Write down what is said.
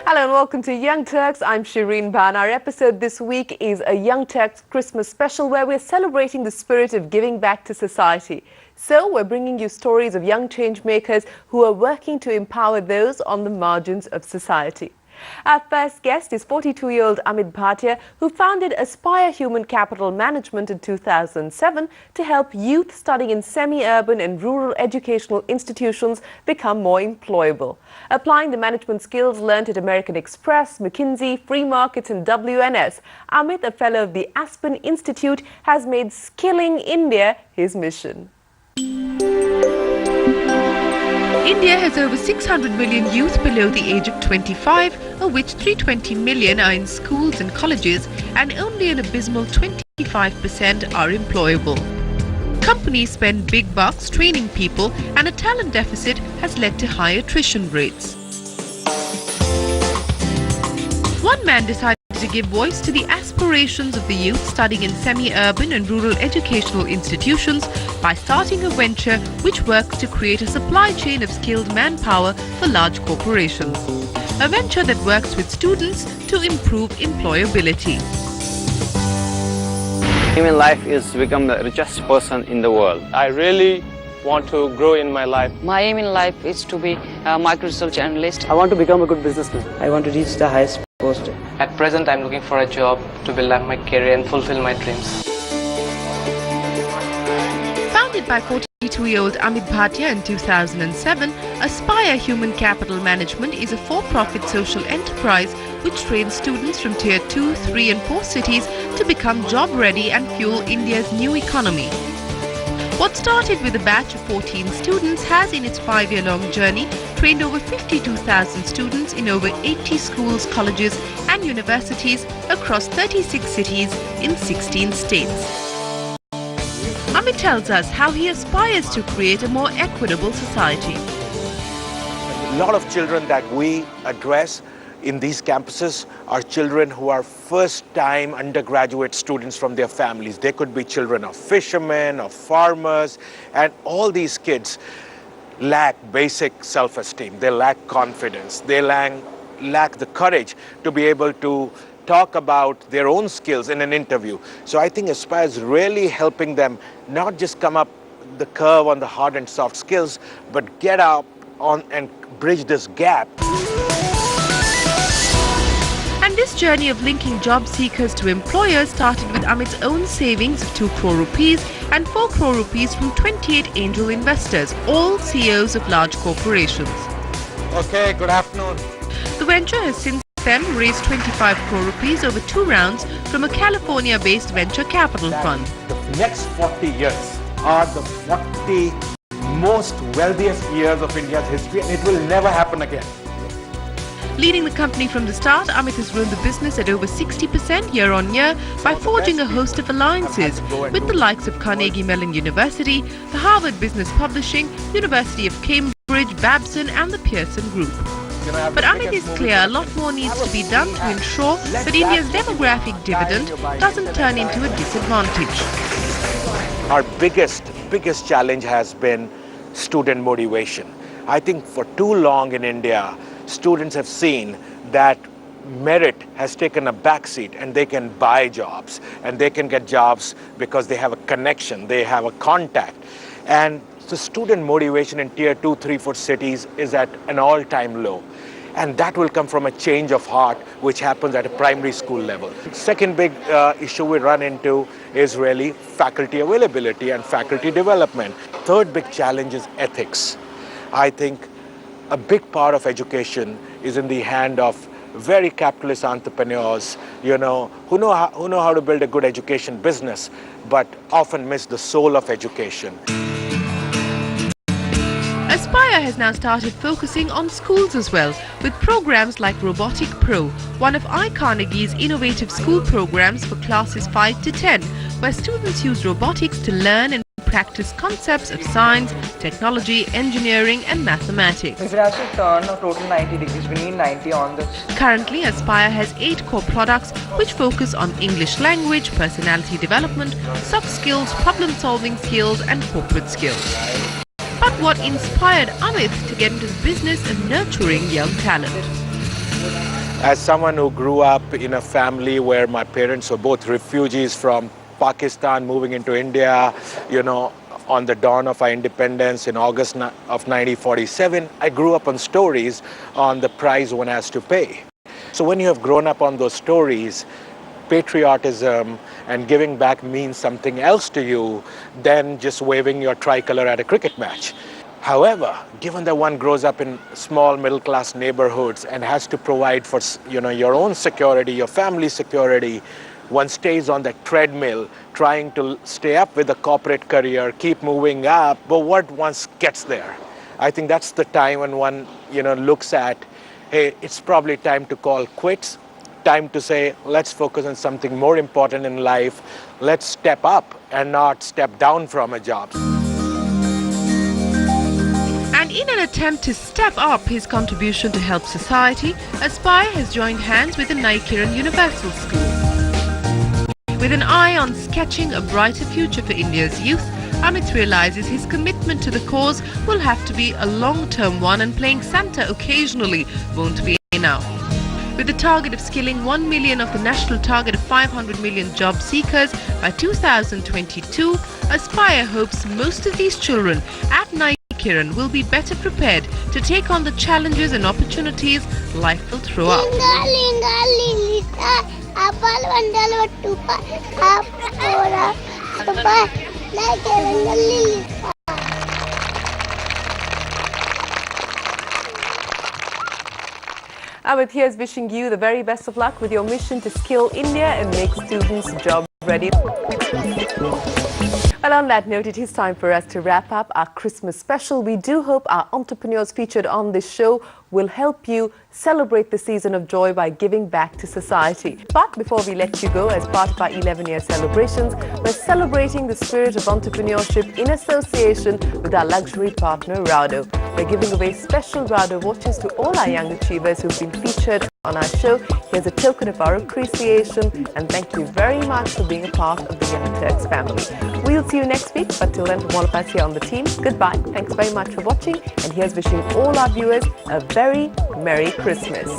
Hello and welcome to Young Turks. I'm Shireen Ban. Our episode this week is a Young Turks Christmas special where we're celebrating the spirit of giving back to society. So we're bringing you stories of young change makers who are working to empower those on the margins of society. Our first guest is 42-year-old Amit Bhatia, who founded Aspire Human Capital Management in 2007 to help youth studying in semi-urban and rural educational institutions become more employable. Applying the management skills learned at American Express, McKinsey, Free Markets and WNS, Amit, a fellow of the Aspen Institute, has made skilling India his mission. India has over 600 million youth below the age of 25, of which 320 million are in schools and colleges, and only an abysmal 25% are employable. Companies spend big bucks training people, and a talent deficit has led to high attrition rates. One man decided to give voice to the aspirations of the youth studying in semi-urban and rural educational institutions by starting a venture which works to create a supply chain of skilled manpower for large corporations. A venture that works with students to improve employability. Aim in life is to become the richest person in the world. I really want to grow in my life. My aim in life is to be a micro-research analyst. I want to become a good businessman. I want to reach the highest post. At present, I'm looking for a job to build up my career and fulfill my dreams. Founded by 42-year-old Amit Bhatia in 2007, Aspire Human Capital Management is a for-profit social enterprise which trains students from Tier 2, 3 and 4 cities to become job-ready and fuel India's new economy. What started with a batch of 14 students has in its 5-year-long journey trained over 52,000 students in over 80 schools, colleges and universities across 36 cities in 16 states. Amit tells us how he aspires to create a more equitable society. A lot of children that we address in these campuses are children who are first-time undergraduate students from their families. They could be children of fishermen, of farmers, and all these kids lack basic self-esteem. They lack confidence. They lack the courage to be able to talk about their own skills in an interview. So I think Aspire is really helping them not just come up the curve on the hard and soft skills, but get up on and bridge this gap. And this journey of linking job seekers to employers started with Amit's own savings of 2 crore rupees and 4 crore rupees from 28 angel investors, all CEOs of large corporations. Okay, good afternoon. The venture has since then raised 25 crore rupees over 2 rounds from a California-based venture capital fund. The next 40 years are the 40 most wealthiest years of India's history, and it will never happen again. Leading the company from the start, Amit has grown the business at over 60% year-on-year by forging a host of alliances with the likes of Carnegie Mellon University, the Harvard Business Publishing, University of Cambridge, Babson and the Pearson Group. But Amit is clear a lot more needs to be done to ensure that India's demographic dividend doesn't turn into a disadvantage. Our biggest challenge has been student motivation. I think for too long in India, students have seen that merit has taken a backseat and they can buy jobs and they can get jobs because they have a connection, they have a contact. And the student motivation in Tier 2, 3, 4 cities is at an all-time low. And that will come from a change of heart which happens at a primary school level. Second big issue we run into is really faculty availability and faculty development. Third big challenge is ethics. I think a big part of education is in the hand of very capitalist entrepreneurs, who know how to build a good education business, but often miss the soul of education. Aspire has now started focusing on schools as well, with programs like Robotic Pro, one of iCarnegie's innovative school programs for classes 5 to 10, where students use robotics to learn and practice concepts of science, technology, engineering and mathematics. If it has to turn a total 90 degrees, we need 90 on this. Currently, Aspire has 8 core products which focus on English language, personality development, soft skills, problem-solving skills and corporate skills. But what inspired Amit to get into the business of nurturing young talent? As someone who grew up in a family where my parents were both refugees from Pakistan moving into India, on the dawn of our independence in August of 1947, I grew up on stories on the price one has to pay. So when you have grown up on those stories, patriotism and giving back means something else to you than just waving your tricolor at a cricket match. However, given that one grows up in small middle-class neighborhoods and has to provide for your own security, your family's security, one stays on that treadmill trying to stay up with the corporate career, keep moving up, but what once gets there? I think that's the time when one looks at, hey, it's probably time to call quits, time to say, let's focus on something more important in life, let's step up and not step down from a job. And in an attempt to step up his contribution to help society, Aspire has joined hands with the Naikiran Universal School. With an eye on sketching a brighter future for India's youth, Amit realizes his commitment to the cause will have to be a long-term one, and playing Santa occasionally won't be enough. With the target of skilling 1 million of the national target of 500 million job seekers by 2022, Aspire hopes most of these children at Naikiran will be better prepared to take on the challenges and opportunities life will throw up. Amit, here's wishing you the very best of luck with your mission to skill India and make students job ready. Well, on that note, it is time for us to wrap up our Christmas special. We do hope our entrepreneurs featured on this show will help you celebrate the season of joy by giving back to society. But before we let you go, as part of our 11-year celebrations, we're celebrating the spirit of entrepreneurship in association with our luxury partner, Rado. We're giving away special Rado watches to all our young achievers who've been featured on our show. Here's a token of our appreciation, and thank you very much for being a part of the Young Turks family. We'll see you next week, but till then, from all of us here on the team, goodbye. Thanks very much for watching, and here's wishing all our viewers a very Merry Christmas.